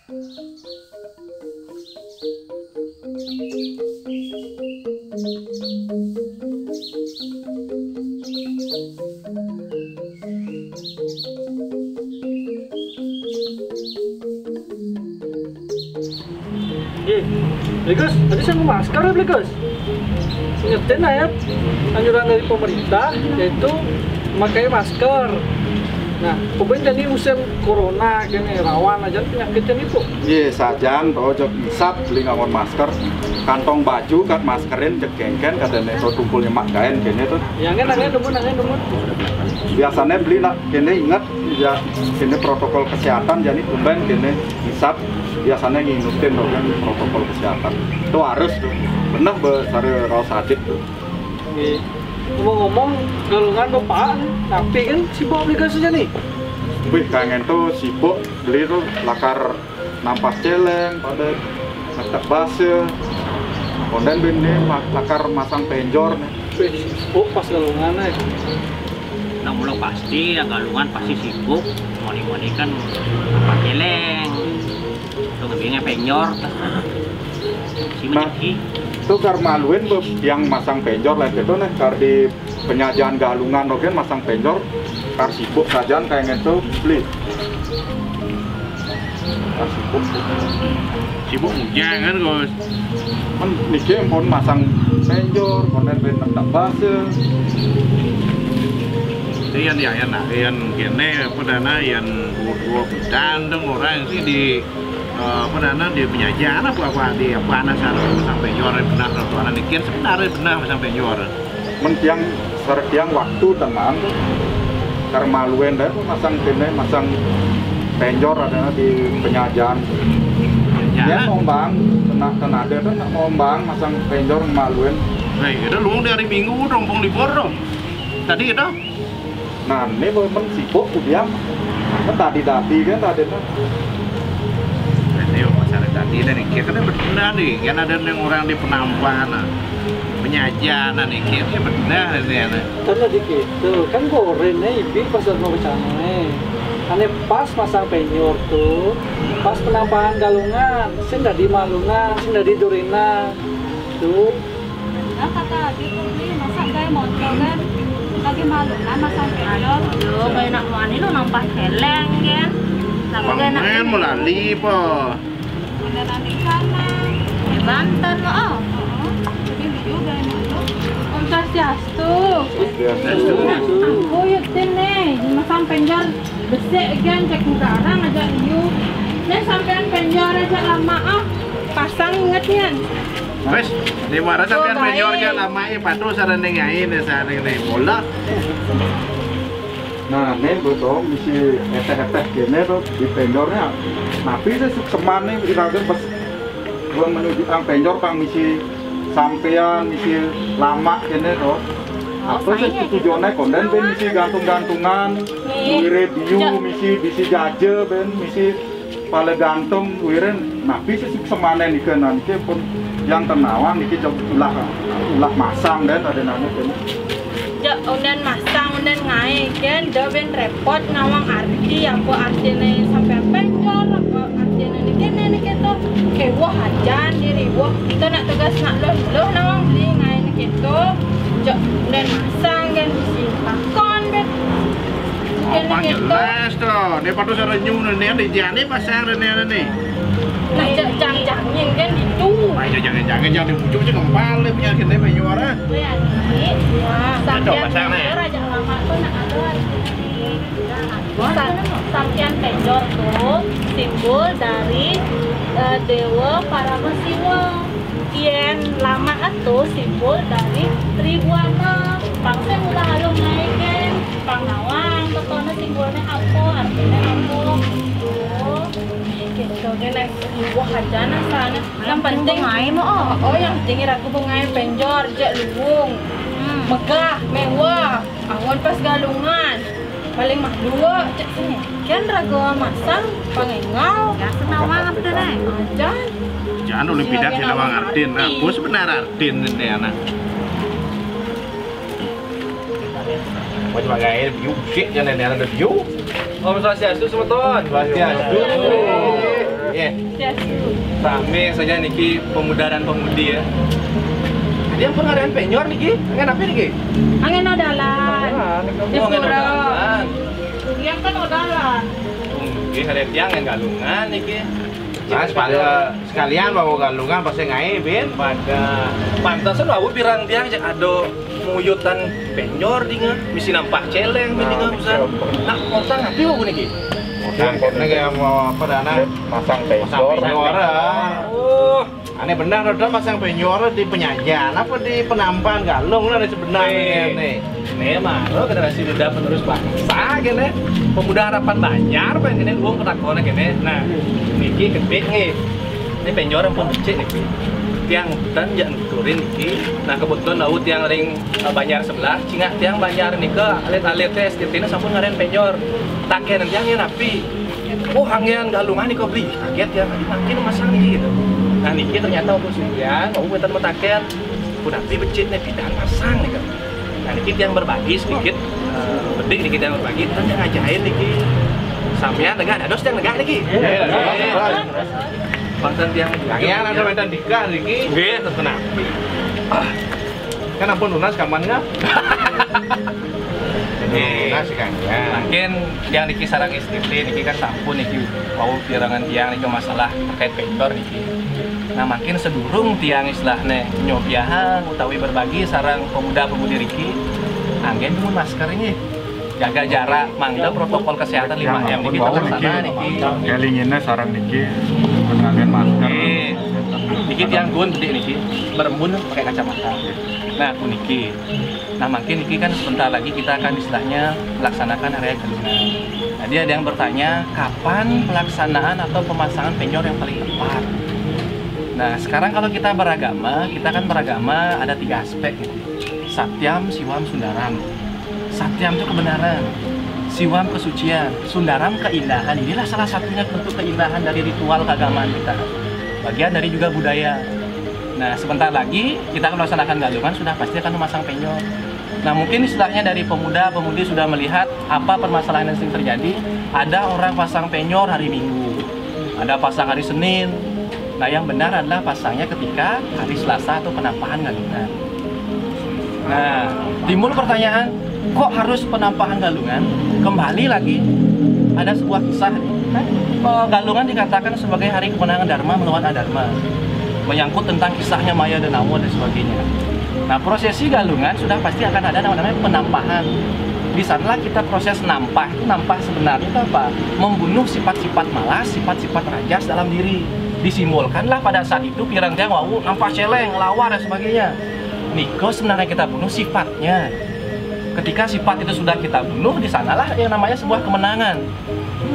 Gus, tadi saya mau masker ya, Gus. Ingetin ya, anjuran dari pemerintah yaitu memakai masker. Nah, pokoknya jadi musim corona kini rawan aja penyakitnya itu. Iya, sajan toh jok isap beli ngamon masker, kantong baju kat maskerin cek gengken kada neto tumpulnya mak kain kene tuh. Yang nangin demun. Biasanya beli nak kene ingat ya kene protokol kesehatan jadi tumben kene isap biasanya nginutin tuh kan protokol kesehatan. Itu harus tuh. Benar besar raus adit tuh. Ngomong-ngomong galungan bapak, tapi kan sibuk beli gasnya nih. Wih, kangen tuh sibuk beli tuh lakar nampas celeng, pada ngetek base, kemudian bini lakar masang penjor nih. Wih, sibuk pas galungan nih. Nah, mulai pasti ya galungan pasti sibuk. Moni-moni kan nampas celeng, tuh ngebiangnya penjor. Si menjeki. Itu karmaluin yang masang penjor lah gitu nih, kar di penyajian galungan oke masang penjor, kar sibuk sajian kayak gitu beli. Kar sibuk jangan Gus. Men niki pun masang penjor, kemudian bentak base. Yan kene perdana yan dua dandeng orang sih di perdana di penyajian apa di apa sampai juara benar soalnya nikian sebenarnya benar sampai juara. Mentiang sertiang waktu tenang tuh karmaluen deh masang kene masang penjor ada di penyajian. Dia ngombang tenade tuh ngombang masang penjor maluen. Nah itu luang dari minggu rompong libur dong. Tadi itu. Nah ini men sibuk tuh dia. Kan tadi kan tadi tuh. Masalah tadi dari kita kan benar nih, kan ada yang orang di penampan, penyajian nih, kita benar nih. Karena dikit tuh kan goreng nih, ibi pas mau bercanda ane pas masang penyor tuh, pas penampahan galungan, sing dari malungan, sing dari durina, tuh. Nah kata gitu nih, masa kayak motor kan, lagi malungan masang penyor. Yo, kayak nak mani lo nampak heleng kan. Pangan melalui po. Ada nanti sana. Di Banten loh. Jadi juga ini tuh. Om Swastiastu. Aku yuk sini, masang penjor besek kan cek sekarang aja yuk. Nih sampean penjor aja lama pasang ingetnya. Wes, di mana sampean penjornya lama patuh sareng nengain sareng bola. Nah, ini betul, misi eteh-eteh gini tuh di penjornya. Tapi saya kemana irakan pas gua menuju kang penjor kang misi sampean misi lama gini tuh. Apa sih tujuannya konten ben misi gantung-gantungan, wire biu, misi jaje ben misi pale gantung wiren. Tapi sih kemana nih kan nanti pun yang tenawang niki ulah masang dan ada nanya kan. Ja, unden masang, unden ngai kan, ben repot ngawang arti, apa artinya sampai penjor, apa artinya nih gitu, kayak wah hajan diri wah, kita nak tugas nak loh nawang beli ngai nih gitu, ja, unden masang kan, bisi pakon bet, apa jelas tuh, dia patuh sareng nyu nih, di jani pasang nih. Nah, jangan kan itu. Ayo jangan dibujuk aja kembali punya kita penjuara. Ya, ini. Sampean raja lama tuh nak ada. Sampean penjor tuh simbol dari dewa Paramasiwa. Kian lama itu simbol dari Tribuana. Pangse mula halung naikin, pangnawang, betulnya simbolnya apa, artinya apa. Gitu, nenek wah hajana sana. Yang penting yang penting aku bungai penjor, jak luwung, megah, mewah, awan pas galungan, paling mah dua, cek sini. Kan raga masang, pangengau, ya senawang apa deh? Jangan Olimpiade senawang Ardin, aku sebenarnya Ardin ini anak. Mau coba gaya view, shit jangan ada view. Om Swastiastu, semeton. Swastiastu. Rame saja niki pemuda dan pemudi ya. Dia pun ngadain penyor niki, ngan apa niki? Angin odalan. Oh, ngan odalan. Yang kan odalan. Niki ada tiang yang galungan niki. Nah, sekalian bawa galungan pasti ngai bin. Pada pantasan bawa pirang tiang cek ado muyutan penyor dinga, misi nampak celeng dinga usan. Nak ngotang apa bawa niki? Ini kayak mau apa dana? Masang Pasang penyor. Oh, Aneh benar udah pasang penyor di penyajian apa di penampan galung lah sebenarnya nih. Nih mah lo generasi muda penerus bangsa gini. Pemuda harapan banyak pengen uang penakona gini. Nah, niki gede nih. Ini penyor yang pun becek niki. Tiang hutan jangan diturin niki. Nah kebetulan laut yang ring Banjar sebelah, cingak tiang Banjar nih ke alit-alit tes, tiap sampun ngaren penyor. Taken tiangnya napi. Oh hangyan galungan nih kau beli. Kaget ya, makin masang nih gitu. Nah niki ternyata aku sumpian, aku betul metaken. Aku napi becek nih pindahan masang nih kan. Nah niki tiang berbagi sedikit. Bedik niki tiang berbagi, kita yang ngajain niki. Sampean negak ada dos tiang negak niki. Bangsan tiang Yang ada medan dika niki. Nggih, tenang. Kan ampun lunas kapan nggak? Lunas kan ya. Mungkin yang niki sarang istri niki kan sampun niki mau pirangan tiang niki masalah terkait pentor niki. Nah makin sedurung tiang istilahnya nyobiahang utawi berbagi sarang pemuda-pemudi niki. Anggen pun masker ini jaga jarak, mangga protokol kesehatan 5M niki terlaksana niki. Kelinginnya sarang niki pengamen masker. Niki tiang gun gede niki, berembun pakai kacamata. Nah, aku niki. Nah, makin niki kan sebentar lagi kita akan istilahnya melaksanakan hari Galungan. Jadi ada yang bertanya, kapan pelaksanaan atau pemasangan penyor yang paling tepat? Nah, sekarang kalau kita beragama ada 3 aspek gitu. Satyam, Siwam, Sundaram. Satyam itu kebenaran, Siwam kesucian, Sundaram keindahan. Inilah salah satunya bentuk keindahan dari ritual keagamaan kita. Bagian dari juga budaya. Nah, sebentar lagi kita akan melaksanakan galungan, sudah pasti akan memasang penyor. Nah, mungkin istilahnya dari pemuda-pemudi sudah melihat apa permasalahan yang sering terjadi. Ada orang pasang penyor hari Minggu, ada pasang hari Senin. Nah, yang benar adalah pasangnya ketika hari Selasa atau penampahan galungan. Nah, timbul pertanyaan, kok harus penampahan galungan? Kembali lagi, ada sebuah kisah nih. Galungan dikatakan sebagai hari kemenangan Dharma melawan Adharma, menyangkut tentang kisahnya Maya dan Awo dan sebagainya. Nah, prosesi galungan sudah pasti akan ada namanya penampahan. Di sanalah kita proses nampah. Nampah sebenarnya itu apa? Membunuh sifat-sifat malas, sifat-sifat rajas dalam diri. Disimbolkanlah pada saat itu pirang tiang wau, nampak celeng, lawar dan sebagainya. Niko sebenarnya kita bunuh sifatnya. Ketika sifat itu sudah kita bunuh, di sanalah yang namanya sebuah kemenangan.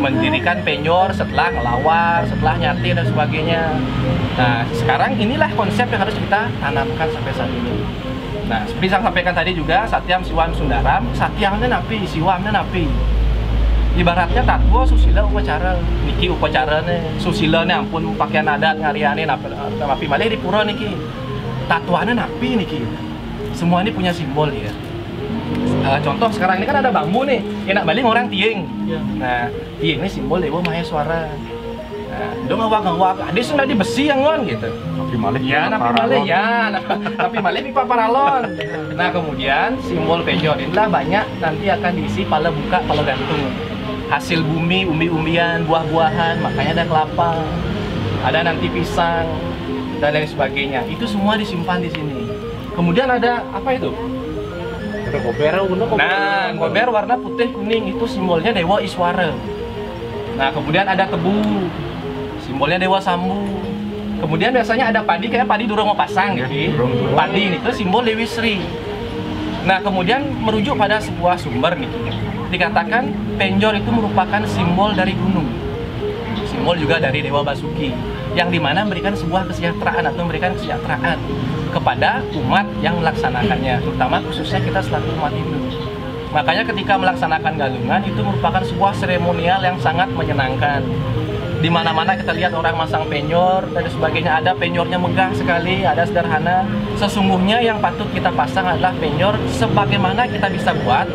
Mendirikan penyor setelah ngelawar, setelah nyatir dan sebagainya. Nah, sekarang inilah konsep yang harus kita tanamkan sampai saat ini. Nah, seperti saya sampaikan tadi juga, Satyam, Siwam, Sundaram. Satyamnya napi, Siwamnya napi. Ibaratnya tatwa, susila, upacara. Niki upacaranya, susilanya ampun pakaian adat ngariane napi malih di pura niki. Tatwanya napi niki. Semua ini punya simbol ya. Contoh sekarang ini kan ada bambu nih, enak balik orang tieng. Nah, tieng ini simbol Dewa Maheswara. Nah, dong ngawak, ada sudah di besi yang ngon gitu. Tapi malih Ya, napi malih ya, tapi malih pipa paralon. Nah, kemudian simbol penyor inilah banyak nanti akan diisi pala buka, pala gantung. Hasil bumi, umbi-umbian, buah-buahan, makanya ada kelapa, ada nanti pisang dan lain sebagainya. Itu semua disimpan di sini. Kemudian ada apa itu? Nah, gober warna putih kuning itu simbolnya Dewa Iswara. Nah, kemudian ada tebu, simbolnya Dewa Sambu. Kemudian biasanya ada padi, kayak padi durung mau pasang gitu. Padi itu simbol Dewi Sri. Nah, kemudian merujuk pada sebuah sumber nih. Dikatakan penjor itu merupakan simbol dari gunung. Simbol juga dari Dewa Basuki, yang dimana memberikan sebuah kesejahteraan atau memberikan kesejahteraan kepada umat yang melaksanakannya, terutama khususnya kita selaku umat Hindu. Makanya ketika melaksanakan galungan itu merupakan sebuah seremonial yang sangat menyenangkan. Di mana-mana kita lihat orang masang penyor dan sebagainya, ada penyornya megah sekali, ada sederhana. Sesungguhnya yang patut kita pasang adalah penyor sebagaimana kita bisa buat.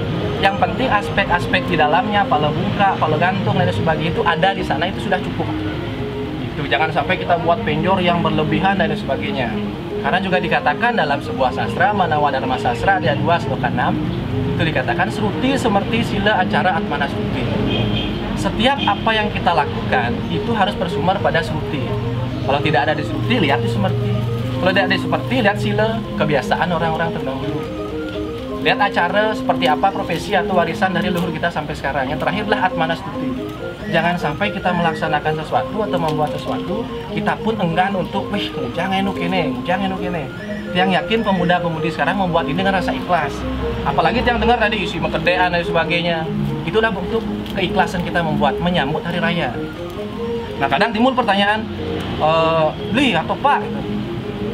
Yang penting aspek-aspek di dalamnya, pala buka, pala gantung dan sebagainya itu ada di sana, itu sudah cukup. Gitu. Tuh, jangan sampai kita buat penjor yang berlebihan dan sebagainya. Karena juga dikatakan dalam sebuah sastra, Manawa Dharma Sastra ayat 2 sloka 6, itu dikatakan Sruti semerti sila acara atmana Sruti. Setiap apa yang kita lakukan itu harus bersumber pada Sruti. Kalau tidak ada di Sruti, lihat di semerti. Kalau tidak ada di semerti, lihat sila, kebiasaan orang-orang terdahulu. Lihat acara seperti apa, profesi atau warisan dari leluhur kita sampai sekarang. Yang terakhirlah atmana Sruti. Jangan sampai kita melaksanakan sesuatu atau membuat sesuatu, kita pun enggan untuk, jangan enuk ini. Yang yakin pemuda-pemudi sekarang membuat ini dengan rasa ikhlas. Apalagi yang dengar tadi isi mekedean dan sebagainya. Itulah bentuk keikhlasan kita membuat, menyambut hari raya. Nah, kadang timbul pertanyaan, Li atau Pak, gitu.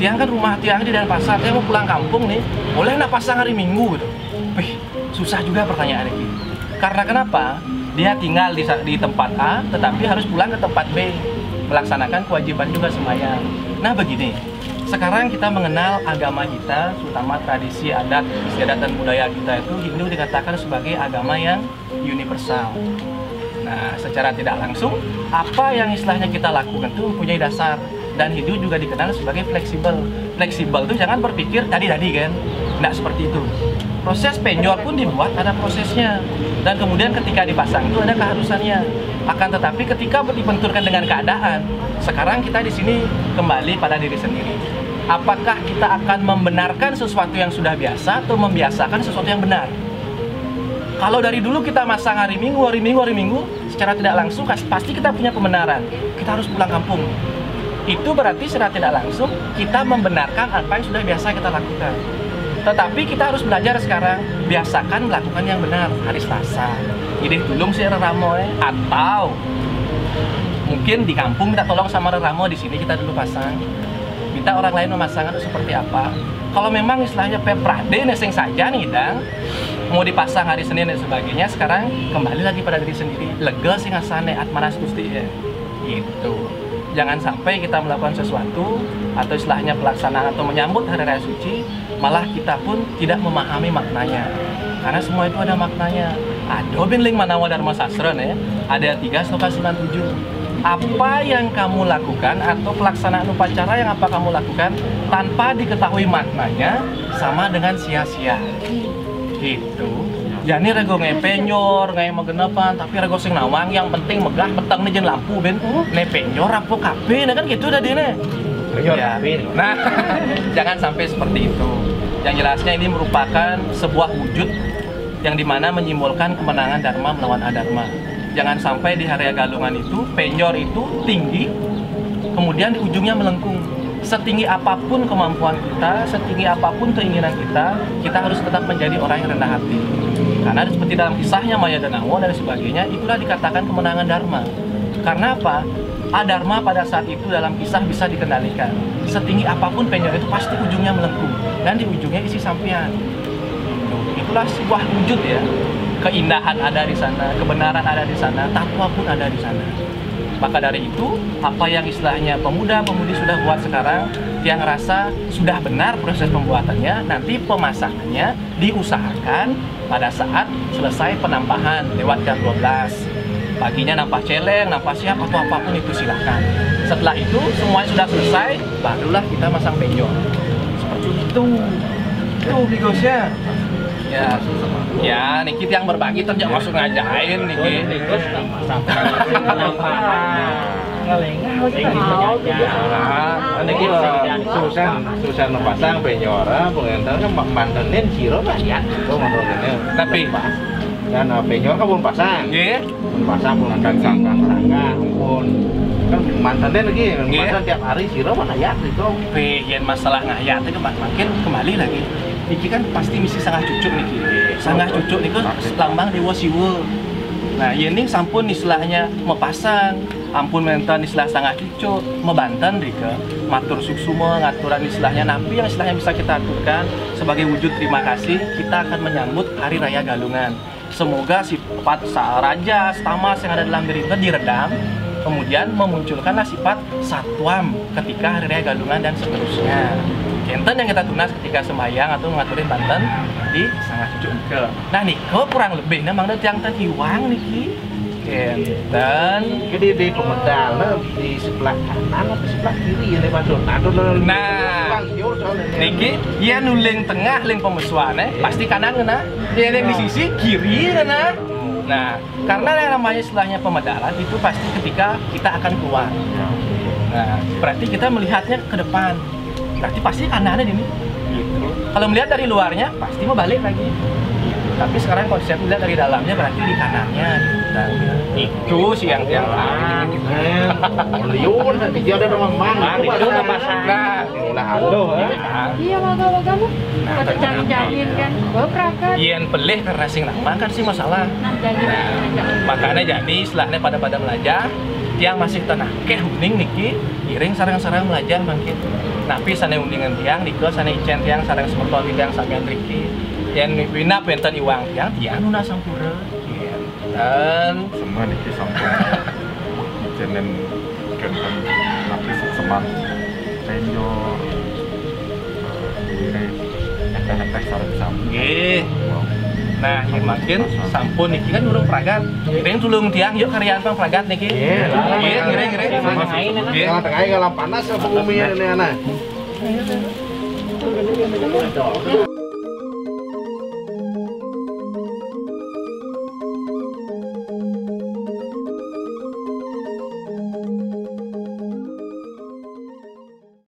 Tiang kan rumah tiang di Denpasar, tiang mau pulang kampung nih, boleh nak pasang hari Minggu gitu. Susah juga pertanyaan ini. Karena kenapa? Dia tinggal di tempat A, tetapi harus pulang ke tempat B, melaksanakan kewajiban juga sembahyang. Nah begini, sekarang kita mengenal agama kita, terutama tradisi, adat, istiadat dan budaya kita itu Hindu dikatakan sebagai agama yang universal. Nah, secara tidak langsung, apa yang istilahnya kita lakukan itu mempunyai dasar. Dan Hindu juga dikenal sebagai fleksibel. Fleksibel itu jangan berpikir tadi-tadi kan, nggak seperti itu. Proses penjor pun dibuat ada prosesnya. Dan kemudian ketika dipasang itu ada keharusannya. Akan tetapi ketika dibenturkan dengan keadaan, sekarang kita di sini kembali pada diri sendiri. Apakah kita akan membenarkan sesuatu yang sudah biasa atau membiasakan sesuatu yang benar? Kalau dari dulu kita masang hari Minggu, secara tidak langsung pasti kita punya pembenaran. Kita harus pulang kampung. Itu berarti secara tidak langsung kita membenarkan apa yang sudah biasa kita lakukan. Tetapi kita harus belajar sekarang, biasakan melakukan yang benar. Hari Selasa, ideh tulung si Reramo, atau mungkin di kampung minta tolong sama Reramo, di sini kita dulu pasang. Minta orang lain memasang itu seperti apa. Kalau memang istilahnya peprade neseng saja nih, mau dipasang hari Senin dan sebagainya, sekarang kembali lagi pada diri sendiri. Lega sih ngasane atmana Sruti ya. Gitu. Jangan sampai kita melakukan sesuatu atau istilahnya pelaksanaan atau menyambut hari raya suci, malah kita pun tidak memahami maknanya. Karena semua itu ada maknanya. Ada binling Manawa Dharma Sastra ya. Ada 3 sloka 97. Apa yang kamu lakukan atau pelaksanaan upacara yang apa kamu lakukan tanpa diketahui maknanya sama dengan sia-sia. Gitu. Jadi rego ngepenyor, ngai magenapan, tapi rego sing nawang yang penting megah petang nih jen lampu ben. Nepenyor apa kape, nah kan gitu dah dia nih. Ya. Nah, jangan sampai seperti itu. Yang jelasnya ini merupakan sebuah wujud yang dimana menyimbolkan kemenangan Dharma melawan Adharma. Jangan sampai di hari Galungan itu penyor itu tinggi, kemudian di ujungnya melengkung. Setinggi apapun kemampuan kita, setinggi apapun keinginan kita harus tetap menjadi orang yang rendah hati. Karena seperti dalam kisahnya Maya dan Awo dan sebagainya, itulah dikatakan kemenangan Dharma. Karena apa? Adharma pada saat itu dalam kisah bisa dikendalikan. Setinggi apapun penyor itu pasti ujungnya melengkung, dan di ujungnya isi sampian. Itulah sebuah wujud ya. Keindahan ada di sana, kebenaran ada di sana, takwa pun ada di sana. Maka dari itu, apa yang istilahnya pemuda-pemudi sudah buat sekarang, yang rasa sudah benar proses pembuatannya, nanti pemasakannya diusahakan pada saat selesai penampahan lewat jam 12. Paginya nampah celeng, nampah siap, atau apapun itu silahkan. Setelah itu, semuanya sudah selesai, barulah kita masang penjor. Seperti itu. Itu bigosnya. Ya, Niki yang berbagi terus jangan langsung ngajain Niki. Niki susah pasang penyora, pengentar kan mantenin siro banyak. Tapi kan penyor kan belum pasang. Nggih. Belum pasang belum sangka pun. Kan mantenin lagi, mantan tiap hari siro mana ya itu. Yang masalah ngayat itu makin kembali lagi. Niki kan pasti misi sangat cucuk Niki. Sangat cucuk Niki lambang dewa siwa. Nah, ini sampun istilahnya mepasang, ampun mentan istilah sangat cucuk, mebanten Rika, matur suksuma, ngaturan istilahnya napi yang istilahnya bisa kita aturkan sebagai wujud terima kasih, kita akan menyambut Hari Raya Galungan. Semoga sifat raja, tamas yang ada dalam diri kita diredam, kemudian memunculkanlah sifat satwam ketika Hari Raya Galungan dan seterusnya. Enten yang kita tunas ketika sembahyang atau ngaturin banten di sangat cucuk. Nah nih, kurang lebih memang ada yang iwang niki Dan Jadi di pemedal di sebelah kanan atau sebelah kiri ya lewat nah niki dia nuling tengah ling pemesuane pasti kanan kena. Dia yang di sisi kiri kena. Nah, karena yang namanya istilahnya pemedalan itu pasti ketika kita akan keluar. Nah, berarti kita melihatnya ke depan. Berarti pasti kanannya ini. Gitu. Kalau melihat dari luarnya pasti mau balik lagi. Tapi sekarang konsep lihat dari dalamnya berarti di kanannya gitu. Dan itu sih yang liur nanti dia ada mang itu udah masalah. ulah halo Iya, waga-waga lu. Kata janji-janjiin kan. Gue prakat. Yen pelih karena sing lama kan sih masalah. Nah, janji. Makanya jadi istilahnya pada belajar tiang masih tenang huning niki iring sarang-sarang belajar mungkin. Napi sana undingan tiang diko sana icen tiang sarang semertua tiang sampean riki. Yen wina penten iwang tiang nu sampura. Dan semua niki sampun jenen kenten lapis seman penyor ini efek sarung sampun. nggih. Nah, ya makin sampun niki kan urung pragat. Iring tulung tiang yuk karyan pang pragat niki. Nggih, nggih. kalau tengah kalau panas apa umi ini anak